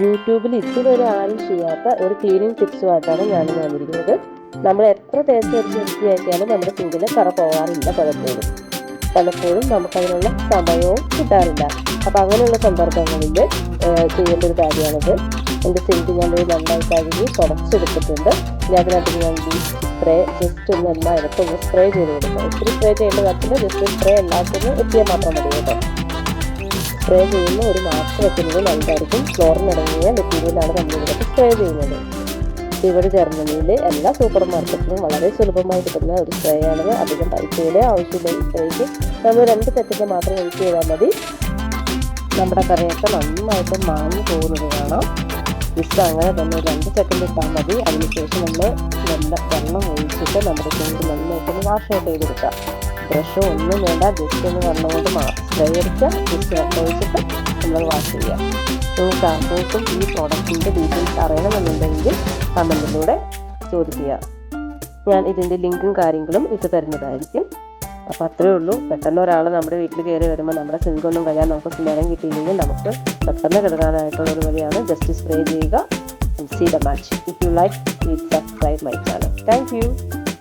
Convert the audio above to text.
യൂട്യൂബിൽ ഇതുവരെ ആരും ചെയ്യാത്ത ഒരു ക്ലീനിങ് ടിപ്സുമായിട്ടാണ് ഞാൻ വന്നിരിക്കുന്നത്. നമ്മൾ എത്ര തേച്ച് വെച്ച് വൃത്തിയാക്കിയാലും നമ്മുടെ സിങ്കിൽ കറ പോകാറില്ല പലപ്പോഴും നമുക്കതിനുള്ള സമയവും കിട്ടാറില്ല. അപ്പോൾ അങ്ങനെയുള്ള സന്ദർഭങ്ങളിൽ ചെയ്യേണ്ട ഒരു കാര്യമാണിത്. എൻ്റെ സിങ്ക് ഞാനൊരു നന്നായി കഴുകി തുടച്ചെടുത്തിട്ടുണ്ട്. ഇനി അതിനകത്ത് ഞാൻ ഈ സ്പ്രേ ജസ്റ്റ് ഒന്ന് എല്ലായിടത്തും സ്പ്രേ ചെയ്ത് കൊടുക്കുക. ഒത്തിരി സ്പ്രേ ചെയ്യേണ്ട കാര്യത്തില്ല, ജസ്റ്റ് സ്പ്രേ എല്ലാത്തിനും എത്തിയാൽ മാത്രം മതി കേട്ടോ. സ്പ്രേ ചെയ്യുന്ന ഒരു മാസ്ക് വെക്കുന്നത് നല്ലതായിരിക്കും. ക്ലോറിനടങ്ങിയ മെറ്റീരിയലാണ് നമ്മളിതിലൊക്കെ സ്പ്രേ ചെയ്യുന്നത്. ഇവിടെ ജർമ്മനിയിൽ എല്ലാ സൂപ്പർ മാർക്കറ്റിലും വളരെ സുലഭമായി കിട്ടുന്ന ഒരു സ്പ്രേ ആണിത്. അധികം പൈസയുടെ ആവശ്യമില്ല. ഈ സ്പ്രേക്ക് നമ്മൾ 2 സെക്കൻഡ് മാത്രം യൂസ് ചെയ്താൽ മതി. നമ്മുടെ കറിയൊക്കെ നന്നായിട്ട് മാഞ്ഞു പോകുന്നത് കാണാം. ജസ്റ്റ് അങ്ങനെ തന്നെ 2 സെക്കൻഡ് ഇട്ടാൽ മതി. അതിനുശേഷം നമ്മൾ നല്ല വെള്ളം ഒഴിച്ചിട്ട് നമ്മുടെ സിങ്ക് നന്നായിട്ടൊന്ന് വാഷ് ഔട്ട് ചെയ്തെടുക്കാം. ബ്രഷോ ഒന്നും വേണ്ട, ജസ്റ്റ് ഒന്ന് വെള്ളം കൊണ്ട് സ്പ്രേ അടിക്കുക. ജസ്റ്റ് വെള്ളം ഒഴിച്ചിട്ട് നമ്മൾ വാഷ് ചെയ്യാം. നിങ്ങൾക്ക് ആർക്കും ഈ പ്രോഡക്റ്റിൻ്റെ ഡീറ്റെയിൽസ് അറിയണമെന്നുണ്ടെങ്കിൽ കമൻറ്റിലൂടെ ചോദിക്കുക. ഞാൻ ഇതിൻ്റെ ലിങ്കും കാര്യങ്ങളും ഇട്ട് തരുന്നതായിരിക്കും. അപ്പോൾ അത്രയേ ഉള്ളൂ. പെട്ടെന്ന് ഒരാൾ നമ്മുടെ വീട്ടിൽ കയറി വരുമ്പോൾ നമ്മുടെ സിങ്കൊന്നും കഴിയാൻ നമുക്ക് നേരം കിട്ടിയില്ലെങ്കിൽ നമുക്ക് പെട്ടെന്ന് കിടക്കാനായിട്ടുള്ളൊരു വഴിയാണ് ജസ്റ്റ് സ്പ്രേ ചെയ്യുക. See the match. If you like, please subscribe my channel. Thank you.